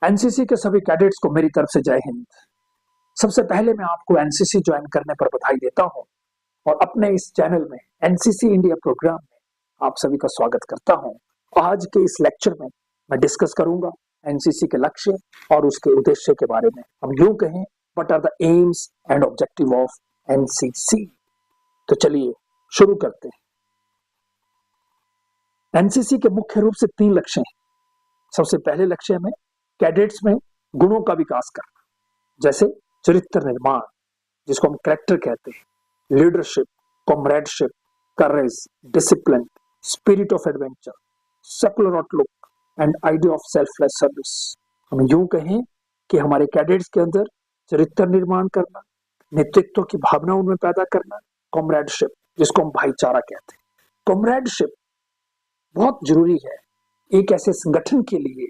NCC के सभी cadets को मेरी तरफ से जय हिंद। सबसे पहले मैं आपको एनसीसी ज्वाइन करने पर बधाई देता हूं और अपने इस चैनल में एनसीसी इंडिया प्रोग्राम में आप सभी का स्वागत करता हूं। आज के इस लेक्चर में मैं डिस्कस करूंगा एनसीसी के लक्ष्य और उसके उद्देश्य के बारे में। हम यूं कहें, what are the aims and objective of NCC. तो चलिए शुरू करते हैं। एनसीसी के मुख्य रूप से 3 लक्ष्य हैं। सबसे पहले लक्ष्य में कैडेट्स में गुणों का विकास करना, जैसे चरित्र निर्माण, जिसको हम कैरेक्टर कहते हैं, leadership, comradeship, courage, discipline, spirit of adventure, secular outlook and idea of selfless service. हम यूं कहें कि हमारे कैडेट्स के अंदर चरित्र निर्माण करना, नेतृत्व की भावना उनमें पैदा करना, कॉमरेडशिप, जिसको हम भाईचारा कहते हैं। कॉमरेडशिप बहुत जरूरी है एक ऐसे संगठन के लिए,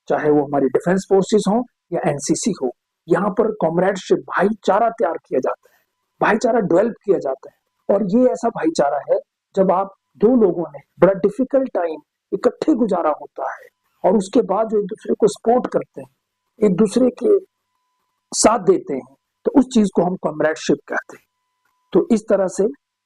चाहे वो हमारी डिफेंस फोर्सेस हो या एनसीसी हो। यहाँ पर कॉमरेडशिप, भाईचारा तैयार किया जाता है, भाईचारा डेवलप किया जाता है। और ये ऐसा भाईचारा है जब आप दो लोगों ने बड़ा डिफिकल्ट टाइम इकट्ठे गुजारा होता है और उसके बाद जो एक दूसरे को सपोर्ट करते हैं, एक दूसरे के साथ देते हैं, तो उस चीज को हम कॉमरेडशिप कहते हैं। तो इस तरह से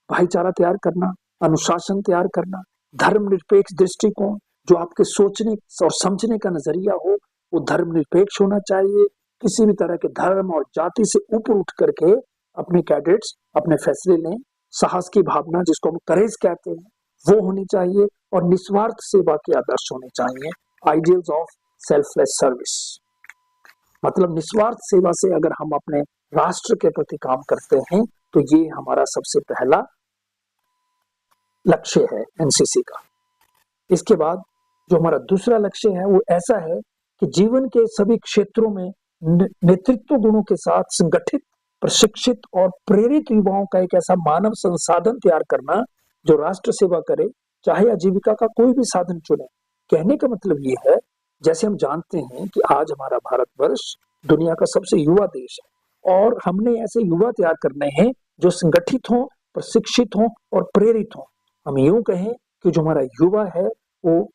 भाईचारा तैयार करना, अनुशासन तैयार करना, धर्मनिरपेक्ष दृष्टिकोण, जो आपके सोचने और समझने का नजरिया हो वो धर्मनिरपेक्ष होना चाहिए। किसी भी तरह के धर्म और जाति से ऊपर उठ करके अपने कैडेट्स अपने फैसले लें। साहस की भावना, जिसको हम करेज कहते हैं, वो होनी चाहिए। और निस्वार्थ सेवा के आदर्श होने चाहिए, आइडियल्स ऑफ सेल्फलेस सर्विस। मतलब निस्वार्थ सेवा से अगर हम अपने राष्ट्र के प्रति काम करते हैं तो ये हमारा सबसे पहला लक्ष्य है एनसीसी का। इसके बाद जो हमारा दूसरा लक्ष्य है वो ऐसा है कि जीवन के सभी क्षेत्रों में नेतृत्व गुणों के साथ संगठित, प्रशिक्षित और प्रेरित युवाओं का एक ऐसा मानव संसाधन तैयार करना जो राष्ट्र सेवा करे, चाहे आजीविका का कोई भी साधन चुने। कहने का मतलब ये है, जैसे हम जानते हैं कि आज हमारा भारतवर्ष दुनिया का सबसे युवा देश है और हमने ऐसे युवा तैयार करने हैं जो संगठित हों, प्रशिक्षित हों और प्रेरित हों। हम यूं कहें कि जो हमारा युवा है वो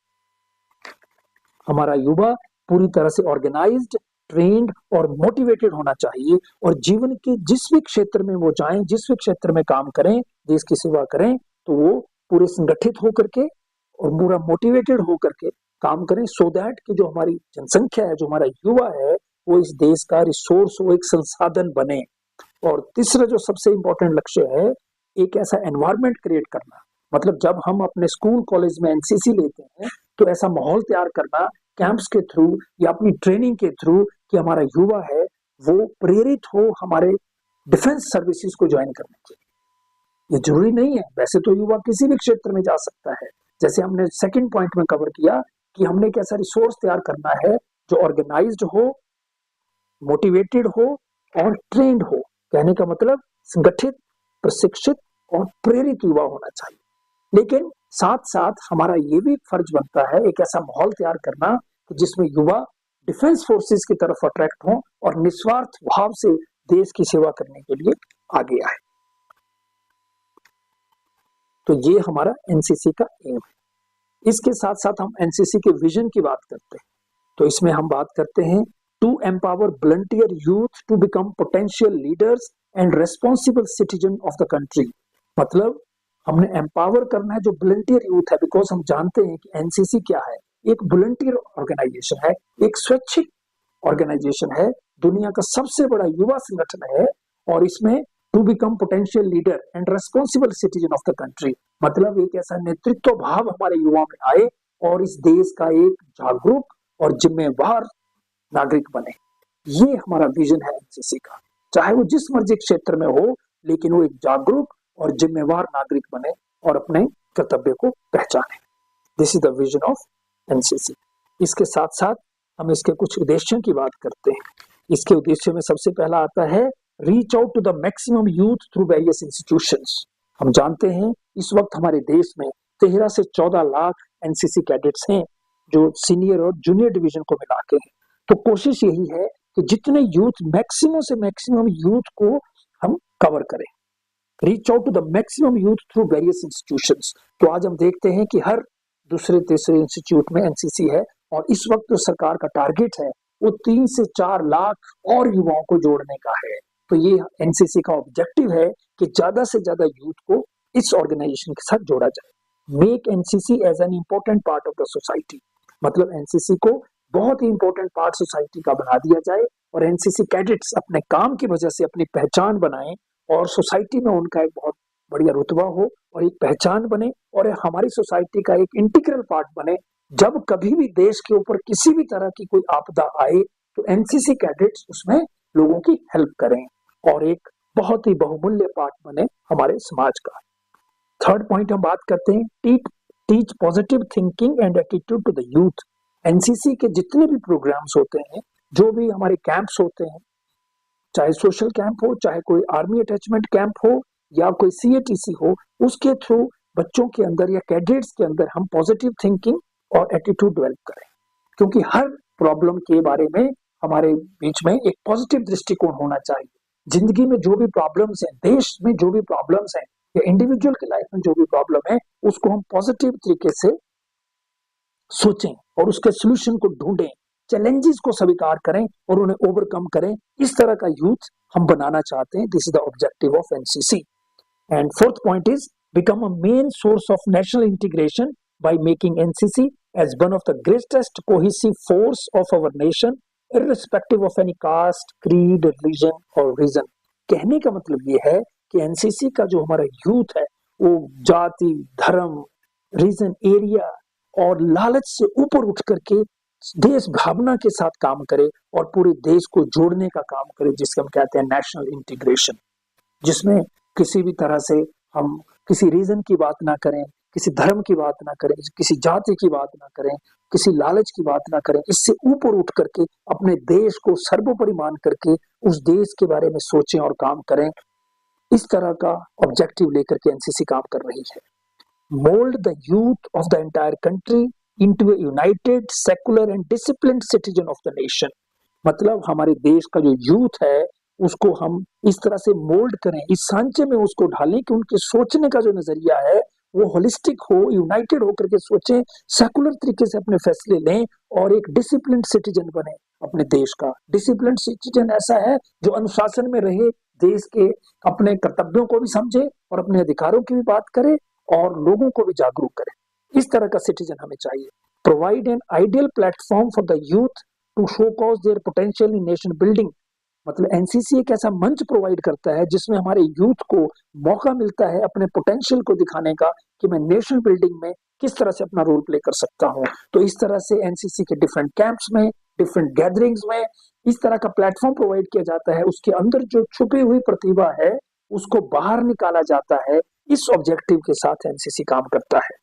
हमारा युवा पूरी तरह से ऑर्गेनाइज्ड, ट्रेन्ड और मोटिवेटेड होना चाहिए और जीवन के जिस भी क्षेत्र में वो जाएं, जिस भी क्षेत्र में काम करें, देश की सेवा करें, तो वो पूरे संगठित होकर के और पूरा मोटिवेटेड होकर के काम करें, सो दैट कि जो हमारी जनसंख्या है, जो हमारा युवा है, वो इस देश का रिसोर्स, वो एक संसाधन बने। और तीसरा जो सबसे इंपॉर्टेंट लक्ष्य है, एक ऐसा एनवायरनमेंट क्रिएट करना। मतलब जब हम अपने स्कूल कॉलेज में एनसीसी लेते हैं तो ऐसा माहौल तैयार करना कैंप्स के थ्रू या अपनी ट्रेनिंग के थ्रू कि हमारा युवा है वो प्रेरित हो हमारे डिफेंस सर्विसेज को ज्वाइन करने के लिए। ये जरूरी नहीं है, वैसे तो युवा किसी भी क्षेत्र में जा सकता है। जैसे हमने सेकंड पॉइंट में कवर किया कि हमने एक ऐसा रिसोर्स तैयार करना है जो ऑर्गेनाइज्ड हो, मोटिवेटेड हो और ट्रेंड हो। कहने का मतलब संगठित, प्रशिक्षित और प्रेरित युवा होना चाहिए। लेकिन साथ साथ हमारा ये भी फर्ज बनता है एक ऐसा माहौल तैयार करना जिसमें युवा डिफेंस फोर्सेस की तरफ अट्रैक्ट हों और निस्वार्थ भाव से देश की सेवा करने के लिए आगे आए। तो ये हमारा एनसीसी का एम है। इसके साथ साथ हम एनसीसी के विजन की बात करते हैं। तो इसमें हम बात करते हैं to empower volunteer youth to become potential leaders and responsible citizen of the country. मतलब हमने एम्पावर करना है जो वॉलंटियर यूथ है, बिकॉज हम जानते हैं कि एनसीसी क्या है, एक वॉलंटियर ऑर्गेनाइजेशन है, एक स्वैच्छिक ऑर्गेनाइजेशन है, दुनिया का सबसे बड़ा युवा संगठन है। और इसमें to become potential leader and responsible citizen of the country, मतलब एक ऐसा नेतृत्व भाव हमारे युवा में आए और इस देश का एक जागरूक और जिम्मेवार नागरिक बने। ये हमारा विजन है एनसीसी का। चाहे वो जिस मर्जी क्षेत्र में हो, लेकिन वो एक जागरूक और जिम्मेवार नागरिक बने और अपने कर्तव्य को पहचाने। This is the vision of NCC. इसके साथ साथ हम इसके कुछ उद्देश्यों की बात करते हैं। इसके उद्देश्य में सबसे पहला आता है reach out to the maximum youth through various institutions. हम जानते हैं इस वक्त हमारे देश में 13 से 14 लाख एनसीसी कैडेट्स हैं जो सीनियर और जूनियर डिवीजन को मिला के हैं। तो कोशिश यही है कि जितने यूथ, मैक्सिमम से मैक्सिमम यूथ को हम कवर करें। Reach out to the maximum youth through various institutions. तो आज हम देखते हैं कि हर दूसरे तीसरे इंस्टीट्यूट में एनसीसी है और इस वक्त जो सरकार का टारगेट है वो 3 से 4 लाख और युवाओं को जोड़ने का है। तो ये एनसीसी का ऑब्जेक्टिव है कि ज्यादा से ज्यादा यूथ को इस ऑर्गेनाइजेशन के साथ जोड़ा जाए। Make NCC as an important part of the society, मतलब एनसीसी को बहुत ही इंपॉर्टेंट पार्ट सोसाइटी का बना दिया जाए और एनसीसी कैडेट्स अपने काम की वजह से अपनी पहचान बनाएं और सोसाइटी में उनका एक बहुत बढ़िया रुतबा हो और एक पहचान बने और हमारी सोसाइटी का एक इंटीग्रल पार्ट बने। जब कभी भी देश के ऊपर किसी भी तरह की कोई आपदा आए तो एनसीसी कैडेट्स उसमें लोगों की हेल्प करें और एक बहुत ही बहुमूल्य पार्ट बने हमारे समाज का। थर्ड पॉइंट हम बात करते हैं, teach positive thinking and attitude to the youth. NCC के जितने भी प्रोग्राम्स होते हैं, जो भी हमारे कैंप्स होते हैं, चाहे सोशल कैंप हो, चाहे कोई आर्मी अटैचमेंट कैंप हो या कोई सीएटीसी हो, उसके थ्रू बच्चों के अंदर या कैडेट्स के अंदर हम पॉजिटिव थिंकिंग और एटीट्यूड डेवलप करें, क्योंकि हर प्रॉब्लम के बारे में हमारे बीच में एक पॉजिटिव दृष्टिकोण होना चाहिए। जिंदगी में जो भी प्रॉब्लम्स हैं, देश में जो भी प्रॉब्लम्स हैं या इंडिविजुअल की लाइफ में जो भी प्रॉब्लम है, उसको हम पॉजिटिव तरीके से सोचें और उसके सॉल्यूशन को ढूंढें, चैलेंजेस को स्वीकार करें और उन्हें ओवरकम करें। इस तरह का यूथ हम बनाना चाहते हैं। This is the objective of NCC. And fourth point is become a main source of national integration by making NCC as one of the greatest cohesive force of our nation, irrespective of any caste, creed, religion or reason. कहने का मतलब ये है कि NCC का जो हमारा youth है वो जाति, धर्म, रीजन, एरिया और लालच से ऊपर उठ करके देश भावना के साथ काम करे और पूरे देश को जोड़ने का काम करे, जिसको हम कहते हैं नेशनल इंटीग्रेशन, जिसमें किसी भी तरह से हम किसी रीजन की बात ना करें, किसी धर्म की बात ना करें, किसी जाति की बात ना करें, किसी लालच की बात ना करें। इससे ऊपर उठ करके अपने देश को सर्वोपरि मान करके उस देश के बारे में सोचें और काम करें। इस तरह का ऑब्जेक्टिव लेकर के एनसीसी काम कर रही है। Mould the youth of the entire country into A United, secular and disciplined citizen of the nation. मतलब हमारे देश का जो यूथ है उसको हम इस तरह से मोल्ड करें, इस सांचे में उसको ढालें कि उनके सोचने का जो नजरिया है वो होलिस्टिक हो, यूनाइटेड होकर के सोचें, सेकुलर तरीके से अपने फैसले लें और एक डिसिप्लिन्ड सिटीजन बने अपने देश का। डिसिप्लिन्ड सिटीजन ऐसा है जो अनुशासन में रहे, देश के अपने कर्तव्यों को भी समझे और अपने अधिकारों की भी बात करे और लोगों को भी जागरूक करे। इस तरह का सिटीजन हमें चाहिए। Provide an ideal platform for the youth to showcase their potential in nation building. मतलब एनसीसी एक ऐसा मंच प्रोवाइड करता है जिसमें हमारे यूथ को मौका मिलता है अपने पोटेंशियल को दिखाने का कि मैं नेशन बिल्डिंग में किस तरह से अपना रोल प्ले कर सकता हूं। तो इस तरह से एनसीसी के डिफरेंट कैंप्स में, डिफरेंट गैदरिंग्स में इस तरह का प्लेटफॉर्म प्रोवाइड किया जाता है। उसके अंदर जो छुपी हुई प्रतिभा है उसको बाहर निकाला जाता है। इस ऑब्जेक्टिव के साथ एनसीसी काम करता है।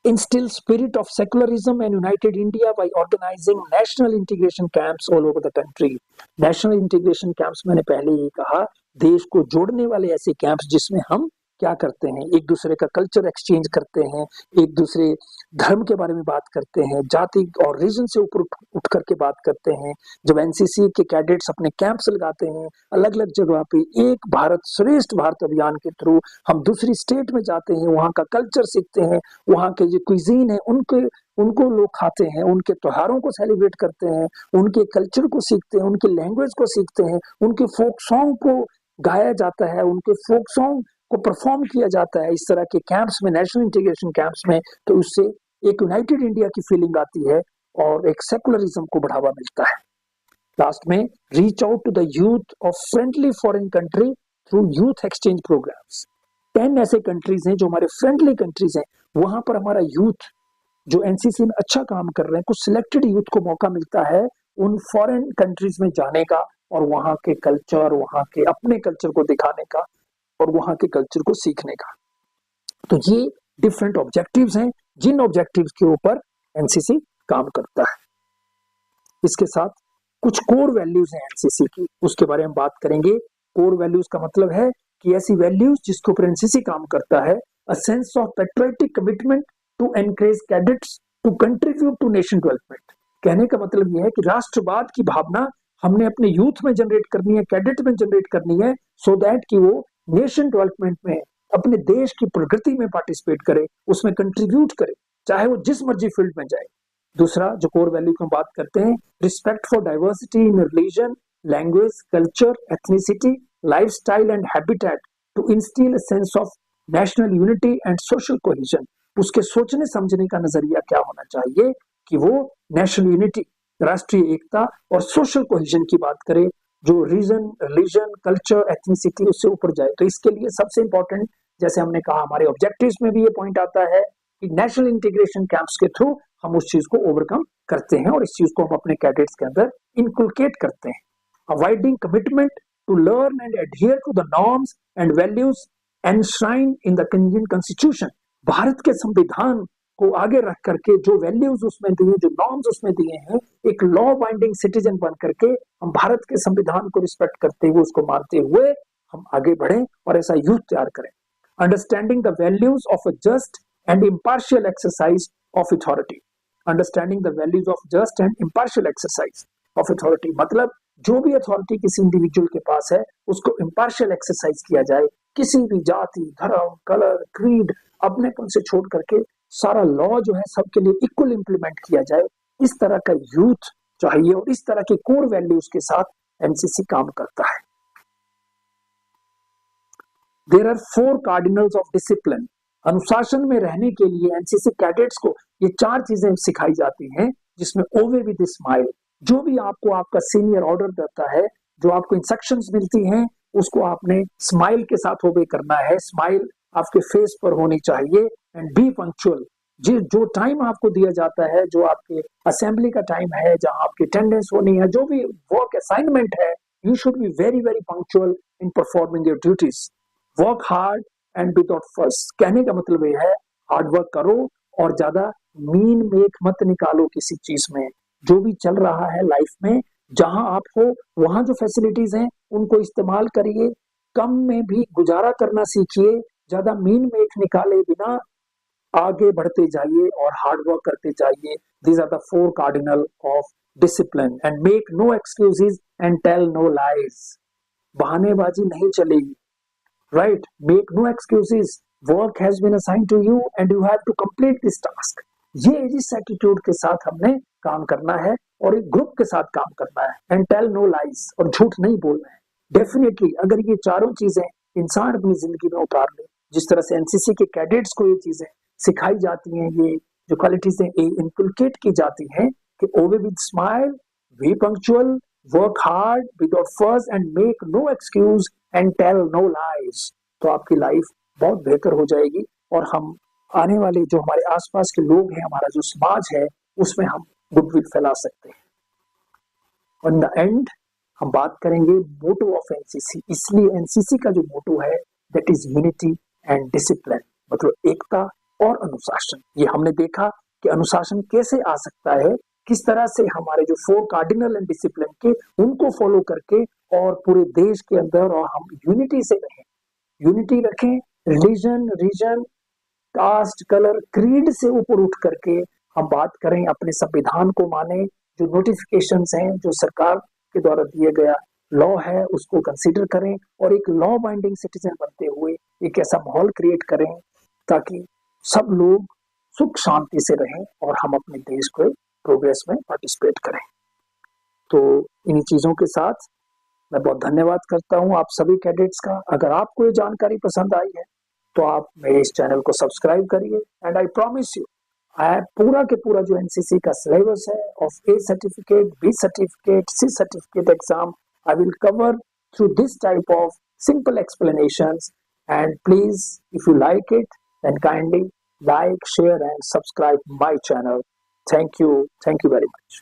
Instill spirit of secularism and united India by organizing national integration camps all over the country. National integration camps मैंने पहले ही कहा, देश को जोड़ने वाले ऐसे कैंप्स जिसमें हम क्या करते हैं, एक दूसरे का कल्चर एक्सचेंज करते हैं, एक दूसरे धर्म के बारे में बात करते हैं, जाति और रीजन से ऊपर उठ करके बात करते हैं। जब एनसीसी के कैडेट्स अपने कैंप्स लगाते हैं अलग अलग जगह पे, एक भारत श्रेष्ठ भारत अभियान के थ्रू हम दूसरी स्टेट में जाते हैं, वहाँ का कल्चर सीखते हैं, वहाँ के जो क्विजीन है उनको लोग खाते हैं, उनके त्योहारों को सेलिब्रेट करते हैं, उनके कल्चर को सीखते हैं, उनके लैंग्वेज को सीखते हैं, उनके फोक सॉन्ग को गाया जाता है, उनके फोक सॉन्ग को परफॉर्म किया जाता है। इस तरह के कैंप्स में, नेशनल इंटीग्रेशन कैंप्स में, तो उससे एक यूनाइटेड इंडिया की फीलिंग आती है और एक सेकुलरिज्म को बढ़ावा मिलता है। लास्ट में, reach out to the youth of friendly foreign country through youth exchange programs. 10 ऐसे कंट्रीज हैं जो हमारे फ्रेंडली कंट्रीज हैं, वहां पर हमारा यूथ जो एनसीसी में अच्छा काम कर रहे हैं, कुछ सिलेक्टेड यूथ को मौका मिलता है उन फॉरेन कंट्रीज में जाने का और वहां के कल्चर, वहां के अपने कल्चर को दिखाने का और वहां के कल्चर को सीखने का। तो ये डिफरेंट ऑब्जेक्टिव्स हैं जिन ऑब्जेक्टिव्स के ऊपर एनसीसी काम करता है। इसके साथ कुछ कोर वैल्यूज हैं एनसीसी की, उसके बारे में बात करेंगे। कोर वैल्यूज का मतलब है कि ऐसी वैल्यूज जिसके ऊपर एनसीसी काम करता है। A sense of patriotic commitment to encourage cadets to contribute to nation development. कहने का मतलब यह है कि राष्ट्रवाद की भावना हमने अपने यूथ में जनरेट करनी है, कैडेट में जनरेट करनी है, सो दैट कि वो नेशन डेवलपमेंट में अपने देश की प्रगति में पार्टिसिपेट करे, उसमें कंट्रीब्यूट करे, चाहे वो जिस मर्जी फील्ड में जाए। दूसरा जो कोर वैल्यू की हम बात करते हैं, respect for diversity in religion, language, culture, ethnicity, lifestyle and habitat to instil a sense of national unity and social cohesion. उसके सोचने समझने का नजरिया क्या होना चाहिए कि वो नेशनल यूनिटी, राष्ट्रीय एकता और सोशल कोहेजन की बात करे, जो रीजन, रिलीजन, कल्चर, एथनिसिटी उससे ऊपर जाए। तो इसके लिए सबसे इंपॉर्टेंट, जैसे हमने कहा हमारे ऑब्जेक्टिव्स में भी ये पॉइंट आता है कि नेशनल इंटीग्रेशन कैंप्स के थ्रू हम उस चीज को ओवरकम करते हैं और इस चीज को हम अपने कैडेट्स के अंदर इनकुलकेट करते हैं। Avoiding commitment to learn and adhere to the norms and values enshrined in the Indian constitution. Bharat के संविधान को आगे रख करके जो वैल्यूज उसमें दिए, जो नॉर्म्स उसमें दिए हैं, एक लॉ बाइंडिंग सिटीजन बन करके हम भारत के संविधान को रिस्पेक्ट करते हुए, उसको मानते हुए हम आगे बढ़ें और ऐसा यूथ तैयार करें। Understanding the values of a just and impartial exercise of authority. Understanding the values of just and impartial exercise of authority मतलब जो भी अथॉरिटी किसी इंडिविजुअल के पास है उसको इम्पार्शियल एक्सरसाइज किया जाए, किसी भी जाति, धर्म, कलर, क्रीड, अपनेपन से छोड़ करके सारा लॉ जो है सबके लिए इक्वल इंप्लीमेंट किया जाए। इस तरह का यूथ चाहिए और इस तरह के कोर वैल्यूज के साथ एनसीसी काम करता है। There are 4 cardinals of discipline. अनुशासन में रहने के लिए एनसीसी कैडेट्स को ये 4 चीजें सिखाई जाती हैं, जिसमें ओवे विद स्माइल, जो भी आपको आपका सीनियर ऑर्डर देता है, जो आपको इंस्ट्रक्शंस मिलती हैं, उसको आपने स्माइल के साथ ओबे करना है। स्माइल आपके फेस पर होनी चाहिए। एंड बी पंक्चुअल, जो टाइम आपको दिया जाता है, जो आपके असेंबली का टाइम है, जहां आपकी अटेंडेंस होनी है, जो भी वर्क असाइनमेंट है, you should be very very punctual in performing your duties. Work hard and without first, कहने का मतलब ये है हार्ड वर्क करो और ज्यादा मीन मेक मत निकालो किसी चीज में। जो भी चल रहा है लाइफ में, जहां आप हो वहां जो फैसिलिटीज हैं उनको इस्तेमाल करिए, कम में भी गुजारा करना सीखिए, ज्यादा मीन मेक निकाले बिना आगे बढ़ते जाइए और हार्ड वर्क करते जाइए। These are the 4 cardinal of discipline. And make no excuses and tell no lies, बहानेबाजी नहीं चलेगी, right? Make no excuses, work has been assigned to you and you have to complete this task. ये इस attitude के साथ हमने काम करना है और एक ग्रुप के साथ काम करना है। एंड टेल नो लाइज, और झूठ नहीं बोलना है। डेफिनेटली अगर ये चारों चीजें इंसान अपनी जिंदगी में उतार ले, जिस तरह से एनसीसी के कैडेट्स को ये चीजें सिखाई जाती हैं, ये जो क्वालिटीज इनकलकेट की जाती हैं कि ओवे with smile, be punctual, work hard without first and make no excuse and tell no lies, तो आपकी लाइफ बहुत बेहतर हो जाएगी और हम आने वाले जो हमारे आसपास के लोग हैं, हमारा जो समाज है, उसमें हम गुडविल फैला सकते हैं। इन द एंड हम बात करेंगे मोटो ऑफ एनसीसी। इसलिए एनसीसी का जो मोटो है that is unity and discipline, मतलब एकता और अनुशासन। ये हमने देखा कि अनुशासन कैसे आ सकता है, किस तरह से हमारे जो 4 कार्डिनल एंड डिसिप्लिन के उनको फॉलो करके और पूरे देश के अंदर और हम यूनिटी से रहें, यूनिटी रखें, religion, region, caste, colour, creed से ऊपर उठ करके हम बात करें, अपने संविधान को माने, जो नोटिफिकेशंस हैं, जो सरकार के द्वारा दिए गया लॉ है उसको कंसीडर करें और एक लॉ बाइंडिंग सिटीजन बनते हुए एक ऐसा माहौल क्रिएट करें ताकि सब लोग सुख शांति से रहें और हम अपने देश को प्रोग्रेस में पार्टिसिपेट करें। तो इन्हीं चीजों के साथ मैं बहुत धन्यवाद करता हूं आप सभी कैडेट्स का। अगर आपको ये जानकारी पसंद आई है तो आप मेरे इस चैनल को सब्सक्राइब करिए। एंड आई प्रॉमिस यू, पूरा के पूरा जो एनसीसी का सिलेबस है of A certificate, B certificate, C certificate exam, I will cover through this type of simple explanations. And please, if you like it, then kindly like, share and subscribe my channel. Thank you very much.